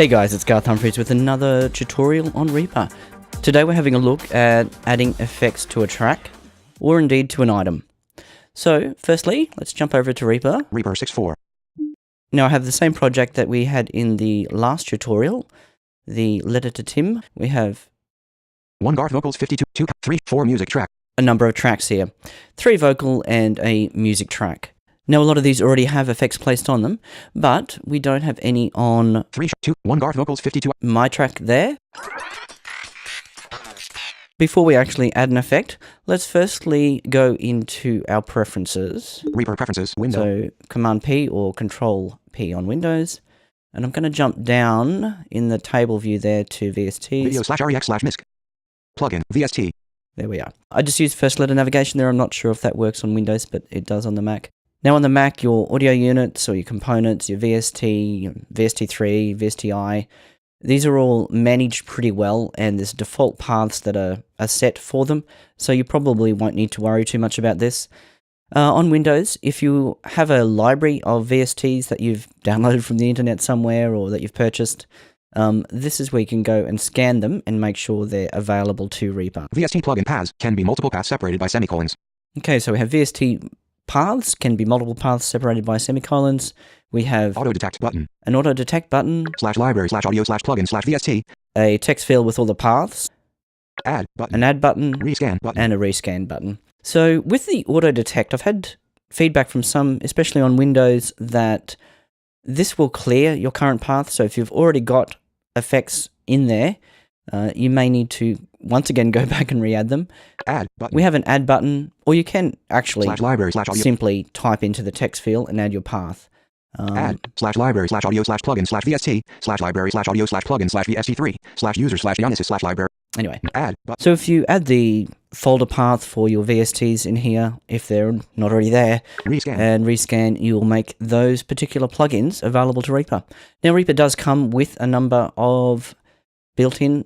Hey guys, it's Garth Humphreys with another tutorial on Reaper. Today we're having a look at adding effects to a track, or indeed to an item. So, firstly, let's jump over to Reaper. Reaper 6.4. Now I have the same project that we had in the last tutorial, the Letter to Tim. We have 1 Garth vocals, 52, 2, 3, 4 music track. a number of tracks here. 3 vocal and a music track. Now a lot of these already have effects placed on them, but we don't have any on 3, 2, 1 Garth vocals, 52. my track there. Before we actually add an effect, let's firstly go into our preferences. Reaper preferences, window. So Command P or Control P on Windows. And I'm going to jump down in the table view there to VSTs. Video/REX/MISC. Plugin, VST. There we are. I just used first letter navigation there. I'm not sure if that works on Windows, but it does on the Mac. Now on the Mac, your audio units or your components, your VST, VST3, VSTi, these are all managed pretty well, and there's default paths that are set for them, so you probably won't need to worry too much about this. On Windows, if you have a library of VSTs that you've downloaded from the internet somewhere or that you've purchased, this is where you can go and scan them and make sure they're available to Reaper. VST plugin paths can be multiple paths separated by semicolons. Okay, so we have VST paths, can be multiple paths separated by semicolons. We have Auto detect button. an auto detect button, /library/audio/plugin/VST. a text field with all the paths, Add button. an add button, Rescan button. and a rescan button. So with the auto detect, I've had feedback from some, especially on Windows, that this will clear your current path. So if you've already got effects in there, you may need to once again go back and re-add them. Add button. We have an add button, or you can actually /library/audio. simply type into the text field and add your path. Add /library/audio/plugin/VST /library/audio/plugin/VST3/user/dionysus/library. Anyway, Add button. so if you add the folder path for your VSTs in here, if they're not already there, Rescan. and rescan, you will make those particular plugins available to Reaper. Now, Reaper does come with a number of built-in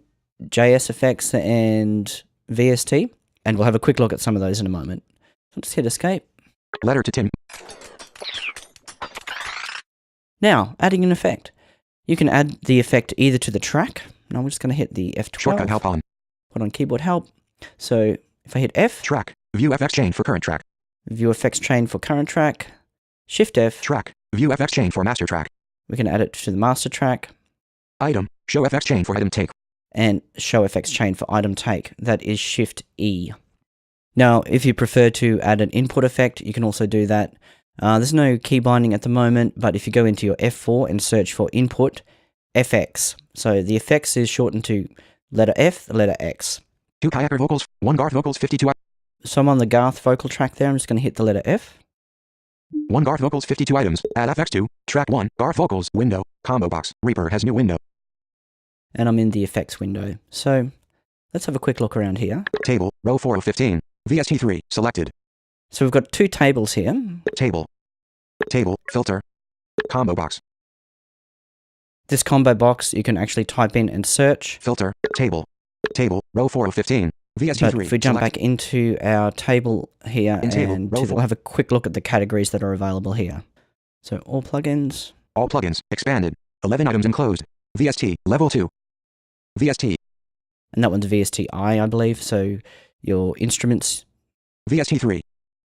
JS effects and VST, and we'll have a quick look at some of those in a moment. So just hit escape. Letter to Tim. Now, adding an effect. You can add the effect either to the track. Now I'm just going to hit the F12. Shortcut help on. Put on keyboard help. So if I hit F, Track. View FX chain for current track. view effects chain for current track. Shift F, Track. View FX chain for master track. we can add it to the master track. Item. Show FX chain for item take. And show effects chain for item take. That is Shift E. Now, if you prefer to add an input effect, you can also do that. There's no key binding at the moment, but if you go into your F4 and search for input, FX. So the effects is shortened to letter F, the letter X. 2 Kayaker vocals, 1 Garth vocals, 52. So I'm on the Garth vocal track there. I'm just going to hit the letter F. 1 Garth vocals, 52 items. Add FX2. Track 1. Garth vocals. Window. Combo box. Reaper has new window. And I'm in the effects window. So let's have a quick look around here. Table. Row 4 of 15. VST3. Selected. So we've got 2 tables here. Table. Table. Filter. Combo box. This combo box you can actually type in and search. Filter. Table. Table. Row 4 of 15. VST3. But if we jump back into our table here In table, and row we'll 4. have a quick look at the categories that are available here. So all plugins. All plugins. Expanded. 11 items enclosed. VST. Level 2. VST. And that one's VSTi, I believe. So your instruments, VST3.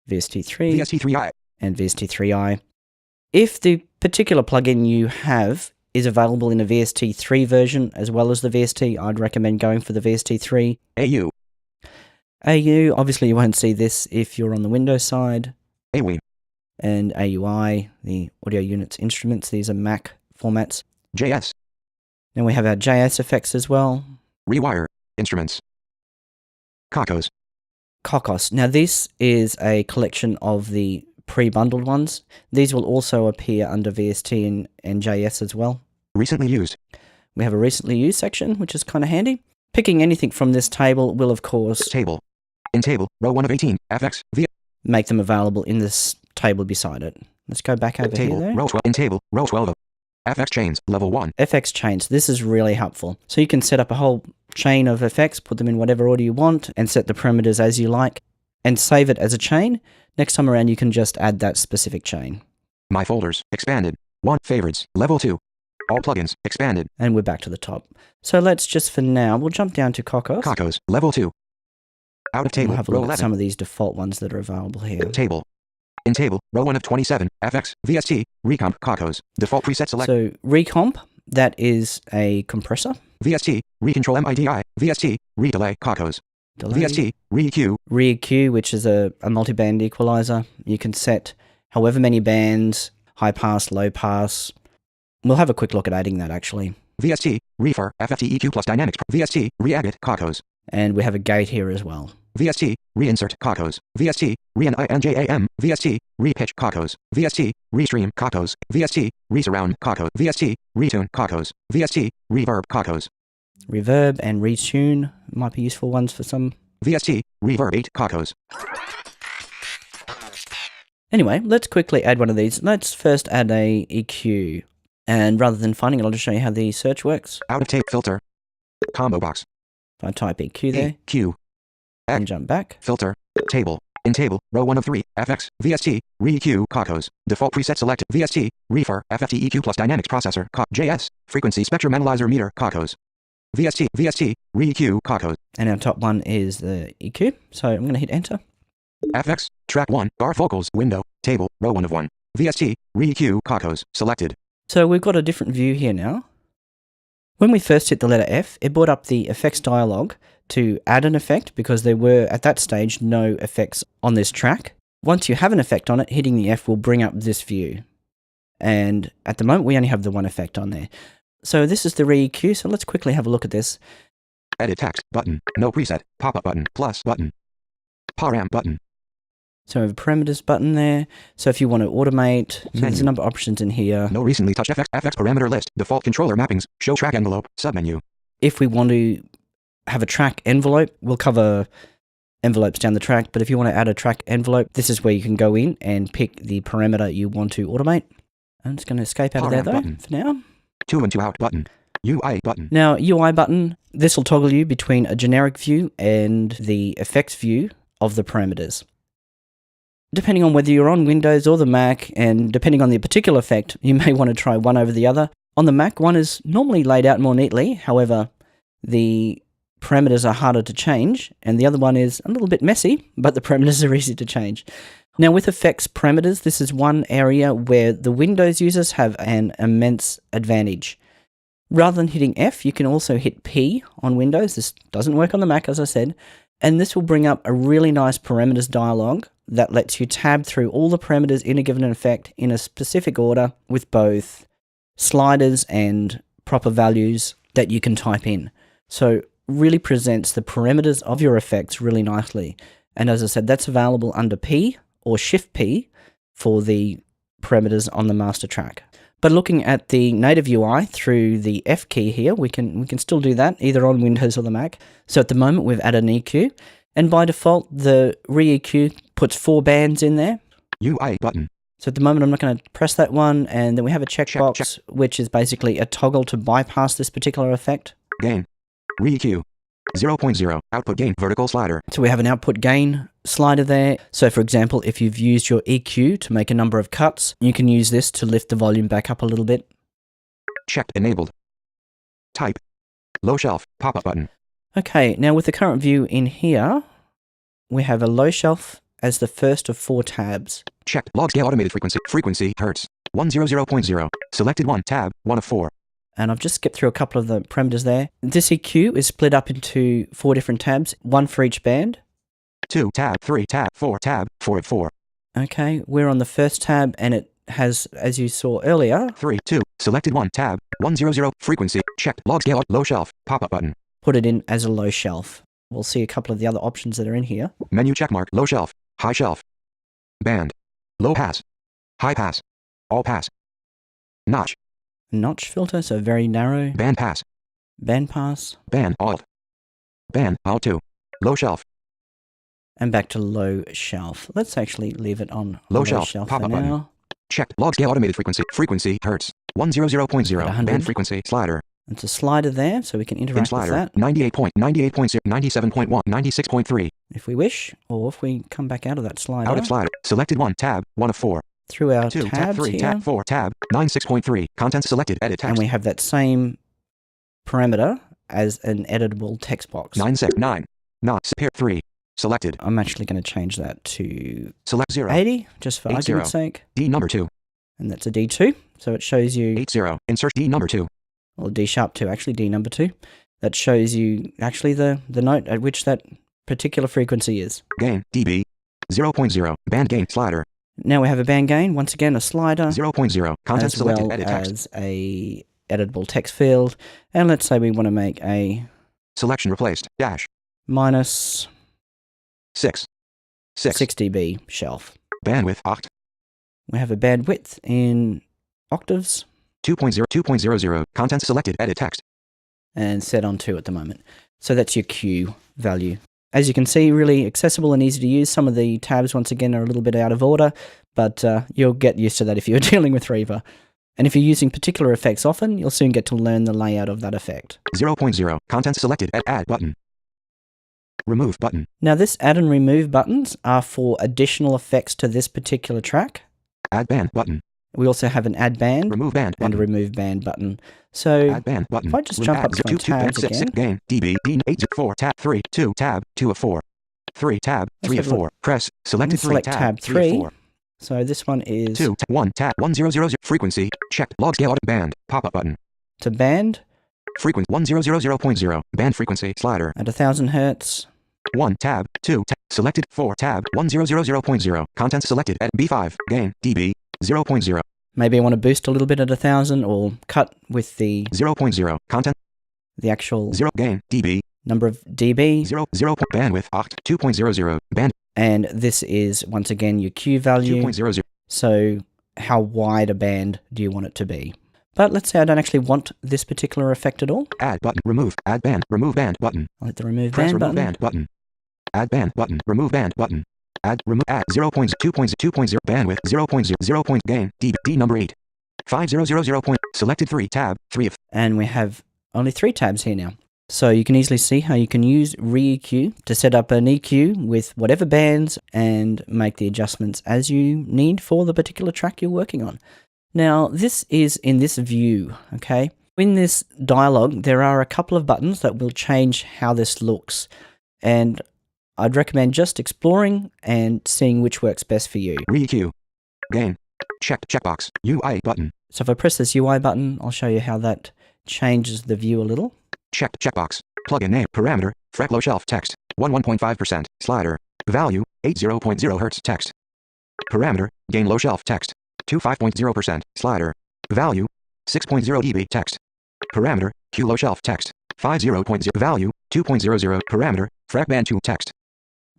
VST3 VST3i. and VST3i. If the particular plugin you have is available in a VST3 version as well as the VST, I'd recommend going for the VST3. AU. AU, obviously you won't see this if you're on the Windows side. AUI. And AUI, the audio units instruments, these are Mac formats. JS. Then we have our JS effects as well. Rewire. Instruments. Cocos. Cocos. Now this is a collection of the pre-bundled ones. These will also appear under VST and JS as well. Recently used. We have a recently used section, which is kind of handy. Picking anything from this table will, of course, Table. In table. Row 1 of 18. FX. V. make them available in this table beside it. Let's go back over Table. here. Row 12. In table. Row 12 of. FX chains. Level 1. FX chains. This is really helpful. So you can set up a whole chain of effects, put them in whatever order you want, and set the parameters as you like, and save it as a chain. Next time around, you can just add that specific chain. My folders. Expanded. 1. Favorites. Level 2. All plugins. Expanded. And we're back to the top. So let's just, for now, we'll jump down to Cocos. Cocos. Level 2. Out of table. We'll have a row look at 11. some of these default ones that are available here. Table. In table. Row 1 of 27. FX. VST. Recomp. Cocos. Default preset select. So recomp, that is a compressor. VST. Recontrol MIDI. VST. Redelay. Cocos. Delay. VST. Re-EQ. Re-EQ, which is a multi-band equalizer. You can set however many bands, high pass, low pass. We'll have a quick look at adding that actually. VST. Refer. FFT EQ plus dynamics. VST. Re-agate. Cocos. And we have a gate here as well. VST. Reinsert. Cocos. VST. Re-NINJAM. VST. Re-pitch. Cocos. VST. Restream. Cocos. VST. Resurround. Cocos. VST. Retune. Cocos. VST. Reverb. Cocos. Reverb and retune might be useful ones for some. VST. Reverb 8. Cocos. Anyway, let's quickly add one of these. Let's first add a EQ. And rather than finding it, I'll just show you how the search works. Out of tape. Filter. Combo box. If I type EQ there Q. and jump back. Filter. Table. In table. Row 1 of 3. FX. VST. Re-EQ. Cocos. Default preset selected. VST. Refer. FFT EQ plus dynamics processor. JS. Frequency spectrum analyzer meter. Cocos. VST. VST. Re-EQ. Cocos. And our top one is the EQ. So I'm going to hit enter. FX. Track 1. Garth vocals. Window. Table. Row 1 of 1. VST. Re-EQ. Cocos. Selected. So we've got a different view here now. When we first hit the letter F, it brought up the effects dialog to add an effect because there were, at that stage, no effects on this track. Once you have an effect on it, hitting the F will bring up this view. And at the moment, we only have the one effect on there. So this is the re-EQ, so let's quickly have a look at this. Edit text. Button. No preset. Pop-up button. Plus button. Param button. So we have a parameters button there. So if you want to automate, so there's Menu. a number of options in here. No recently touched FX parameter list. Default controller mappings. Show track envelope. Submenu. If we want to have a track envelope, we'll cover envelopes down the track, but if you want to add a track envelope, this is where you can go in and pick the parameter you want to automate. I'm just going to escape out of there though, button. for now. 2 and 2 out button. UI button. Now, UI button, this will toggle you between a generic view and the effects view of the parameters. Depending on whether you're on Windows or the Mac, and depending on the particular effect, you may want to try one over the other. On the Mac, one is normally laid out more neatly, however, the parameters are harder to change, and the other one is a little bit messy, but the parameters are easy to change. Now, with effects parameters, this is one area where the Windows users have an immense advantage. Rather than hitting F, you can also hit P on Windows. This doesn't work on the Mac, as I said, and this will bring up a really nice parameters dialog that lets you tab through all the parameters in a given effect in a specific order with both sliders and proper values that you can type in. So really presents the parameters of your effects really nicely. And as I said, that's available under P or Shift P for the parameters on the master track. But looking at the native UI through the F key here, we can still do that either on Windows or the Mac. So at the moment we've added an EQ, and by default the re-EQ puts 4 bands in there. UI button. So at the moment I'm not going to press that one, and then we have a checkbox which is basically a toggle to bypass this particular effect. Gain. Re-EQ. 0.0. Output gain. Vertical slider. So we have an output gain slider there. So for example, if you've used your EQ to make a number of cuts, you can use this to lift the volume back up a little bit. Checked. Enabled. Type. Low shelf. Pop-up button. Okay, now with the current view in here, we have a low shelf as the first of 4 tabs. Checked. Log scale automated frequency. Frequency. Hertz. 100.0. Selected 1. Tab. 1 of 4. And I've just skipped through a couple of the parameters there. This EQ is split up into 4 different tabs, 1 for each band. 2. Tab. 3. Tab. 4. Tab. 4 of 4. Okay, we're on the first tab, and it has, as you saw earlier, 3. 2. Selected 1. Tab. 100. Frequency. Checked. Log scale. Low shelf. Pop-up button. put it in as a low shelf. We'll see a couple of the other options that are in here. Menu checkmark. Low shelf. High shelf. Band. Low pass. High pass. All pass. Notch. Notch filter, so very narrow. Band pass. Band pass. Band alt. Band alt 2. Low shelf. And back to low shelf. Let's actually leave it on Low shelf. for Pop-up now. button. Checked. Log scale automated frequency. Frequency hertz. 100.0. 100. Band frequency slider. It's a slider there, so we can Thin interact with slider. that 98.0, 97.1, 96.3. if we wish, or if we come back out of that slider. Out of slider. Selected 1. Tab. 1 of 4. through our 2, tab tabs 3, here, tab 4, tab 9, 6.3, content selected, edit text. and we have that same parameter as an editable text box. 9, 6, 9, not, pair 3, selected. I'm actually going to change that to Select 0. 80, just for 80. argument's sake. D number 2. And that's a D2, so it shows you... 80. Insert D number 2. Or D sharp 2, actually, D number 2. That shows you actually the note at which that particular frequency is. Gain, dB, 0.0, band gain, slider. Now we have a band gain, once again a slider, 0.0, content as selected, well edit text. as a editable text field. And let's say we want to make a Selection replaced, dash, minus 6. 6 dB shelf. Bandwidth, oct, We have a bandwidth in octaves 2.0, 2.00, content selected, edit text. and set on 2 at the moment. So that's your Q value. As you can see, really accessible and easy to use. Some of the tabs, once again, are a little bit out of order, but you'll get used to that if you're dealing with Reaver. And if you're using particular effects often, you'll soon get to learn the layout of that effect. 0.0, content selected, add button. Remove button. Now this add and remove buttons are for additional effects to this particular track. Add band button. We also have an add band Remove band and button. a remove band button. So Add band button. if I just jump up to my tabs again, Gain, dB, D, 8, 4, tab 3, 2, tab 2 of 4. 3, tab 3 of 4. Press, selected 3, select tab tab 3 of 3. 4. So this one is 2, 1, tab 1000, frequency, checked, log scale auto band, pop-up button. to band Frequency 1000.0, band frequency, slider. at 1000 hertz. 1, tab 2, selected 4, tab 1000.0, content selected at B5, gain, dB, 0.0. Maybe I want to boost a little bit at 1000 or cut with the 0.0, content, actual 0, gain, dB, number of dB. 0, bandwidth, oct, 2.00, band, And this is, once again, your Q value. 2.00. So how wide a band do you want it to be? But let's say I don't actually want this particular effect at all. Add button, remove, add band, remove band button. I'll hit the remove Press band remove button. band button. Add band button, remove band button. Add, remove, add 0.2.0, bandwidth, 0.0, gain, D number 8. 5000, selected 3, tab 3 of. And we have only 3 tabs here now. So you can easily see how you can use re-EQ to set up an EQ with whatever bands and make the adjustments as you need for the particular track you're working on. Now, this is in this view, okay? In this dialog, there are a couple of buttons that will change how this looks. And I'd recommend just exploring and seeing which works best for you. Re-EQ. Gain. Checked checkbox. UI button. So if I press this UI button, I'll show you how that changes the view a little. Checked checkbox. Plugin name. Parameter. Frec low shelf text. 1.5%. Slider. Value. 80.0 Hz text. Parameter. Gain low shelf text. 25.0%. Slider. Value. 6.0 dB text. Parameter. Q low shelf text. 50.0 value. 2.00 parameter. Frec band 2 text.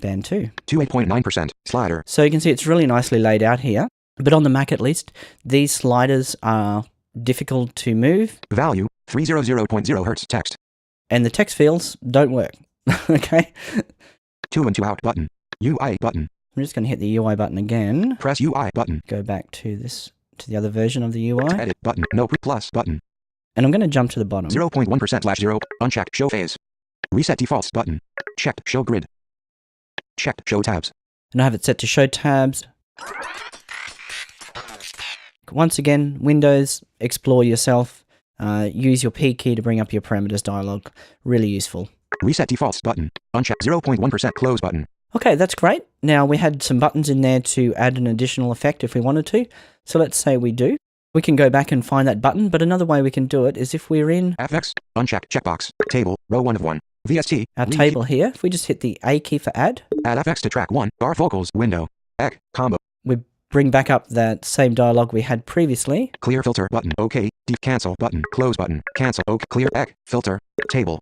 Band 2. 28.9%. Slider. So you can see it's really nicely laid out here. But on the Mac at least, these sliders are difficult to move. Value. 300.0 Hz text. And the text fields don't work. Okay? 2 and 2 out button. UI button. I'm just going to hit the UI button again. Press UI button. Go back to this, to the other version of the UI. Edit button. No plus button. And I'm going to jump to the bottom. 0.1%/0. Unchecked. Show phase. Reset defaults button. Checked. Show grid. Checked. Show tabs. And I have it set to show tabs. Once again, Windows, explore yourself. Use your P key to bring up your parameters dialog. Really useful. Reset defaults button. Unchecked. 0.1% close button. Okay, that's great. Now we had some buttons in there to add an additional effect if we wanted to. So let's say we do. We can go back and find that button, but another way we can do it is if we're in FX. Unchecked. Checkbox. Table. Row 1 of 1. VST. our table here. If we just hit the A key for add, Add FX to track 1. Garth vocals. Window. Egg. Combo. we bring back up that same dialog we had previously. Clear filter button. OK. Deep cancel button. Close button. Cancel. OK. Clear. Egg. Filter. Table.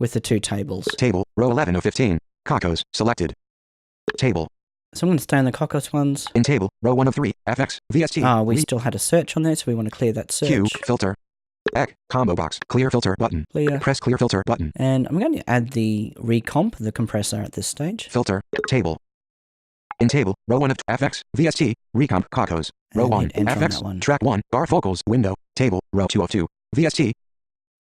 With the 2 tables. Table. Row 11 of 15. Cocos. Selected. Table. So I'm going to stay on the Cocos ones. In table. Row 1 of 3. FX. VST. We still had a search on there, so we want to clear that search. Q. Filter. Egg. Combo box. Clear filter button. Clear. Press clear filter button. And I'm going to add the recomp, the compressor at this stage. Filter. Table. In table. Row 1 of FX. VST. Recomp. Cocos. Row And 1. hit enter on that FX. one. Track 1. Garth vocals. Window. Table. Row 2 of 2. VST.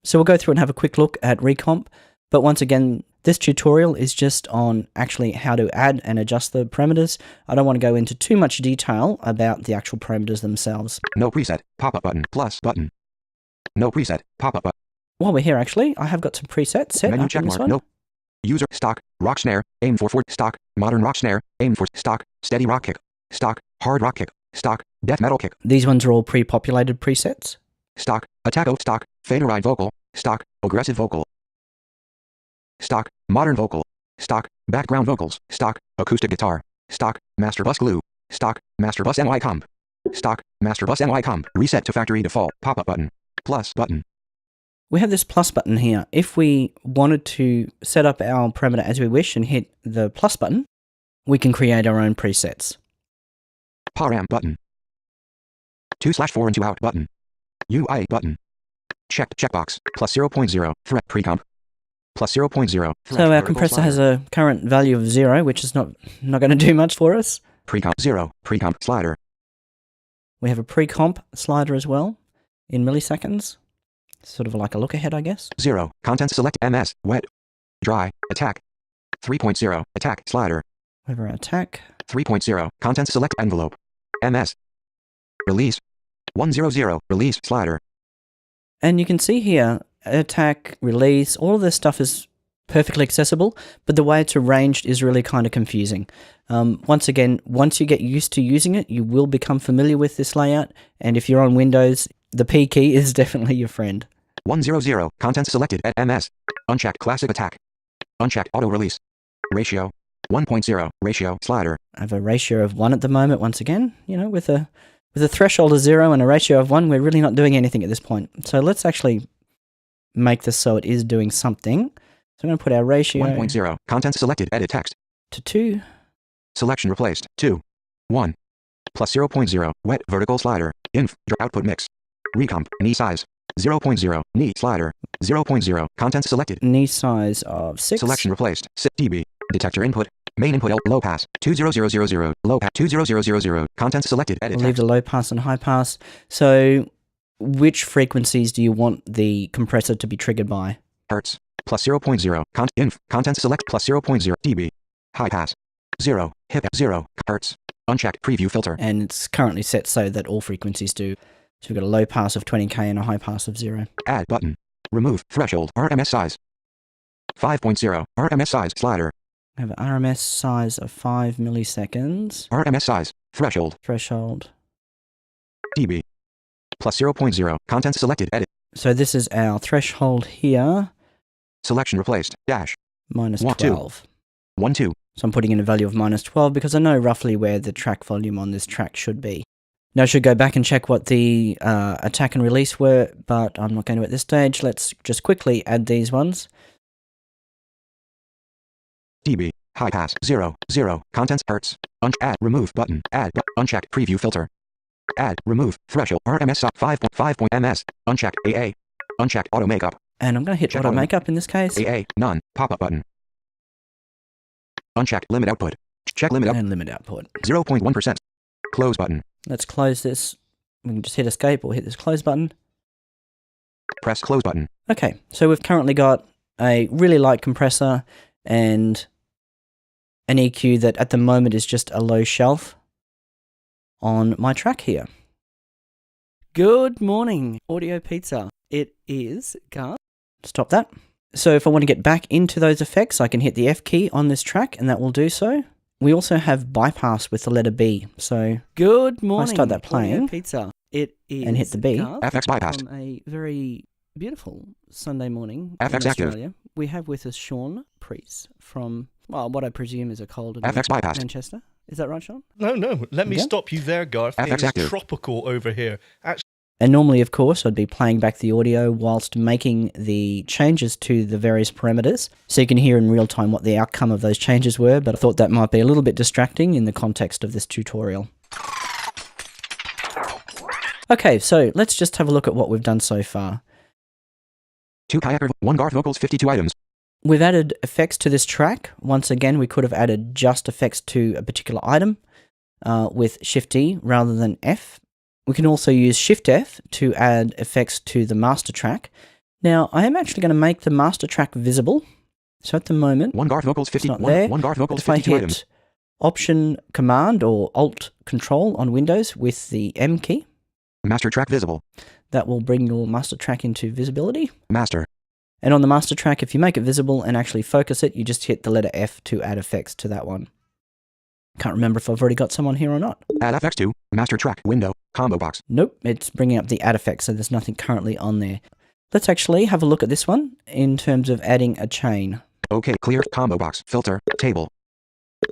So we'll go through and have a quick look at recomp. But once again, this tutorial is just on actually how to add and adjust the parameters. I don't want to go into too much detail about the actual parameters themselves. No preset. Pop-up button. Plus button. No preset. Pop-up button. While we're here, actually, I have got some presets set Menu up in this checkmark. one. No. User stock. Rock snare. Aim for stock. Modern rock snare. Aim for stock. Steady rock kick. Stock. Hard rock kick. Stock. Death metal kick. These ones are all pre-populated presets. Stock. Attacko. Stock. Faderide vocal. Stock. Aggressive vocal. Stock. Modern vocal. Stock. Background vocals. Stock. Acoustic guitar. Stock. Master bus glue. Stock. Master bus NY comp. Stock. Master bus NY comp. Reset to factory default. Pop-up button. Plus button. We have this plus button here. If we wanted to set up our parameter as we wish and hit the plus button, we can create our own presets. Param button. 2/4 and 2 out button. UI button. Checked checkbox. Plus 0.0. Threat precomp. Plus 0.0. So our compressor has a current value of 0, which is not going to do much for us. Precomp 0. Precomp slider. We have a pre-comp slider as well in milliseconds. Sort of like a look ahead, I guess. 0. Content select MS. Wet. Dry. Attack. 3.0. Attack slider. We have our attack. 3.0. Content select envelope. MS. Release. 100. Release slider. And you can see here, attack, release, all of this stuff is perfectly accessible, but the way it's arranged is really kind of confusing. Once again, once you get used to using it, you will become familiar with this layout, and if you're on Windows, the P key is definitely your friend. 100. Content selected at MS. Unchecked classic attack. Unchecked auto release. Ratio. 1.0. Ratio slider. I have a ratio of 1 at the moment, once again, you know, with a threshold of 0 and a ratio of 1, we're really not doing anything at this point. So let's actually make this so it is doing something. So I'm going to put our ratio 1.0. Content selected. Edit text. to 2. Selection replaced. 2. 1. Plus 0.0. Wet vertical slider. Inf. Output mix. Recomp. Knee size. 0.0. Knee slider. 0.0. Content selected. Knee size of 6. Selection replaced. 6 dB. Detector input. Main input L. Low pass. 20000. Low pass. 20000. Content selected. Edit We'll leave text. the low pass and high pass. So which frequencies do you want the compressor to be triggered by? Hertz. Plus 0.0. Inf. Content select. Plus 0.0 dB. High pass. 0. Hip. 0. Hertz. Unchecked preview filter. And it's currently set so that all frequencies do. So we've got a low pass of 20k and a high pass of 0. Add button. Remove threshold. RMS size. 5.0. RMS size slider. I have an RMS size of 5 milliseconds. RMS size. Threshold. Threshold. dB. Plus 0.0. Content selected. Edit. So this is our threshold here, Selection replaced. Dash. minus 1, 2. 12. 1, 2. So I'm putting in a value of minus 12 because I know roughly where the track volume on this track should be. Now I should go back and check what the attack and release were, but I'm not going to at this stage. Let's just quickly add these ones. dB. High pass. 0. 0. Contents. Hertz. Add. Remove button. Add. Unchecked preview filter. Add. Remove. Threshold. RMS size. 5.5. MS. Unchecked. AA. Unchecked auto makeup. And I'm going to hit Check auto auto. makeup in this case. AA. None. Pop-up button. Unchecked limit output. Check limit up. And limit output. 0.1%. Close button. Let's close this. We can just hit escape or hit this close button. Press close button. Okay, so we've currently got a really light compressor and an EQ that at the moment is just a low shelf on my track here. Good morning, Audio Pizza. It is Garth. Stop that. So if I want to get back into those effects, I can hit the F key on this track and that will do so. We also have bypass with the letter B. So good morning. I start that playing. Audio Pizza. It is and hit the B. FX bypassed. On a very beautiful Sunday morning FX in active. Australia. We have with us Humphreys from, well, what I presume is a cold in FX bypassed. Manchester. Is that right, Sean? No. Let me Yeah. stop you there, Garth. FX It is active. tropical over here. Actually, And normally, of course, I'd be playing back the audio whilst making the changes to the various parameters, so you can hear in real time what the outcome of those changes were, but I thought that might be a little bit distracting in the context of this tutorial. Okay, so let's just have a look at what we've done so far. 2 kayaker. 1 Garth vocals. 52 items. We've added effects to this track. Once again, we could have added just effects to a particular item with Shift-D rather than F. We can also use Shift-F to add effects to the master track. Now, I am actually going to make the master track visible So at the moment, One Garth vocals it's 50. not One, there. one Garth But vocals if I 52 items. hit Option Command or Alt Control on Windows with the M key, Master track visible. that will bring your master track into visibility. Master. And on the master track, if you make it visible and actually focus it, you just hit the letter F to add effects to that one. Can't remember if I've already got some on here or not. Add FX to. Master track window. Combo box. Nope, it's bringing up the add effects, so there's nothing currently on there. Let's actually have a look at this one in terms of adding a chain. OK. Clear. Combo box. Filter. Table.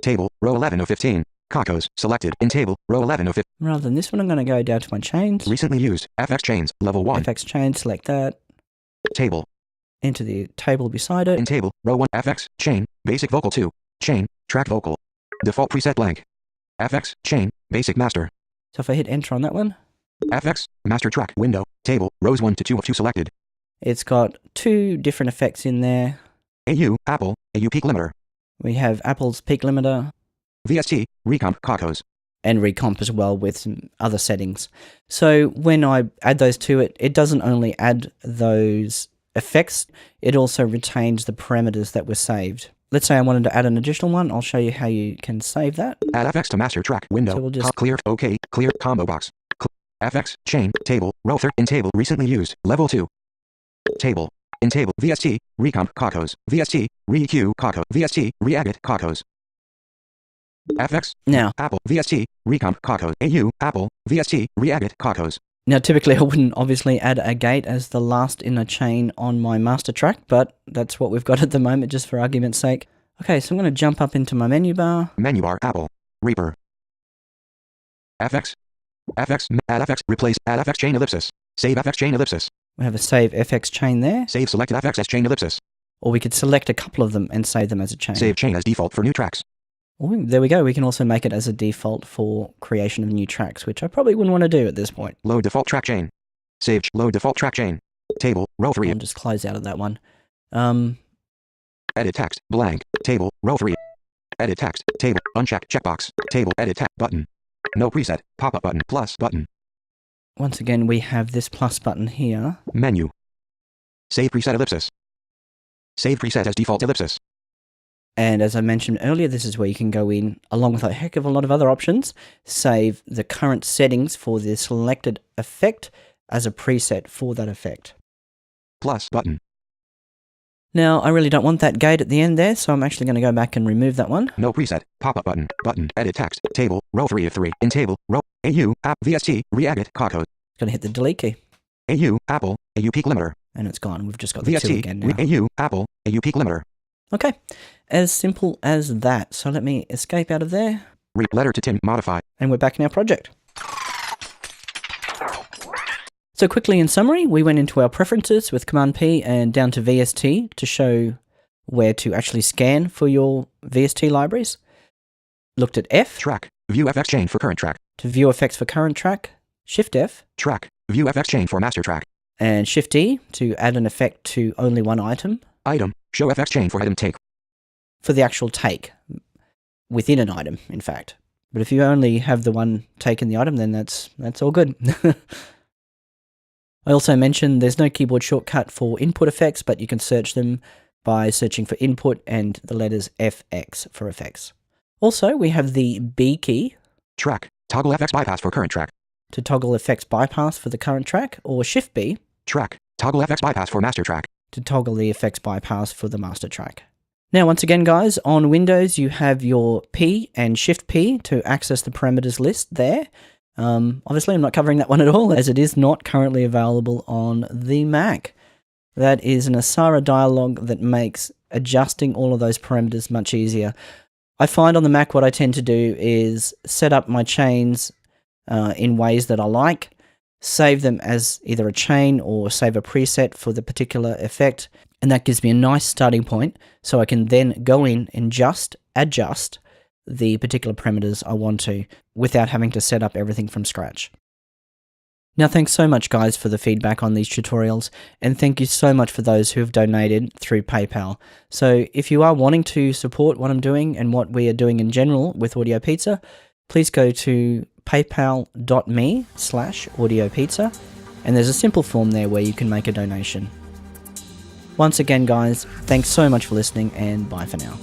Table. Row 11 of 15. Cocos. Selected. In table. Row 11 of 15. Rather than this one, I'm going to go down to my chains. Recently used. FX chains. Level 1. FX chain, select that. Table. Enter the table beside it. In table. Row 1. FX. Chain. Basic vocal 2. Chain. Track vocal. Default preset blank. FX. Chain. Basic master. So if I hit enter on that one, FX. Master track. Window. Table. Rows 1 to 2 of 2 selected. it's got two different effects in there. AU. Apple. AU peak limiter. We have Apple's peak limiter VST. Recomp. Cocos. and recomp as well with some other settings. So when I add those to it, it doesn't only add those effects, it also retains the parameters that were saved. Let's say I wanted to add an additional one. I'll show you how you can save that. Add FX to master track. Window. So we'll just- Clear. OK. Clear. Combo box. FX. Chain. Table. Row 3. In table. Recently used. Level 2. Table. In table. VST. Recomp. Cocos. VST. Re-EQ. Cocos. VST. Re-edit. Cocos. FX. Now, Apple. VST. Recomp. Cocos. AU. Apple. VST. Re-edit. Cocos. typically I wouldn't obviously add a gate as the last in a chain on my master track, but that's what we've got at the moment just for argument's sake. Okay, so I'm going to jump up into my menu bar. Menu bar. Apple. Reaper. FX. FX. Add FX. Replace. Add FX chain ellipsis. Save FX chain ellipsis. We have a save FX chain there, Save selected FX as chain ellipsis. or we could select a couple of them and save them as a chain. Save chain as default for new tracks. Oh, there we go. We can also make it as a default for creation of new tracks, which I probably wouldn't want to do at this point. Load default track chain. Save. Load default track chain. Table. Row 3. I'll just close out of that one. Edit text. Blank. Table. Row 3. Edit text. Table. Uncheck. Checkbox. Table. Edit text. Button. No preset. Pop-up button. Plus button. Once again, we have this plus button here. Menu. Save preset ellipsis. Save preset as default ellipsis. And as I mentioned earlier, this is where you can go in, along with a heck of a lot of other options, save the current settings for the selected effect as a preset for that effect. Plus button. Now, I really don't want that gate at the end there, so I'm actually going to go back and remove that one. No preset. Pop-up button. Button. Edit text. Table. Row 3 of 3. In table. Row. AU. App. VST. Re-edit. Cocos. Going to hit the delete key, AU. Apple. AU peak limiter. and it's gone. We've just got the two again now. VST. AU. Apple. AU peak limiter. Okay, as simple as that. So let me escape out of there, Letter to Tim. Modify. and we're back in our project. So quickly in summary, we went into our preferences with Command P and down to VST to show where to actually scan for your VST libraries. Looked at F Track. View FX chain for current track. to view effects for current track, Shift F, Track. View FX chain for master track. and Shift E to add an effect to only one item Item. Show FX chain for item take. for the actual take within an item, in fact. But if you only have the one take in the item, then that's all good. I also mentioned there's no keyboard shortcut for input effects, but you can search them by searching for input and the letters FX for effects. Also, we have the B key Track. Toggle FX bypass for current track. to toggle effects bypass for the current track, or Shift B Track. Toggle FX bypass for master track. to toggle the effects bypass for the master track. Now, once again, guys, on Windows, you have your P and Shift P to access the parameters list there. Obviously, I'm not covering that one at all, as it is not currently available on the Mac. That is an Asara dialog that makes adjusting all of those parameters much easier. I find on the Mac what I tend to do is set up my chains in ways that I like, save them as either a chain or save a preset for the particular effect, and that gives me a nice starting point so I can then go in and just adjust the particular parameters I want to without having to set up everything from scratch. Now, thanks so much, guys, for the feedback on these tutorials, and thank you so much for those who have donated through PayPal. So if you are wanting to support what I'm doing and what we are doing in general with Audio Pizza, please go to paypal.me/audiopizza, and there's a simple form there where you can make a donation. Once again, guys, thanks so much for listening, and bye for now.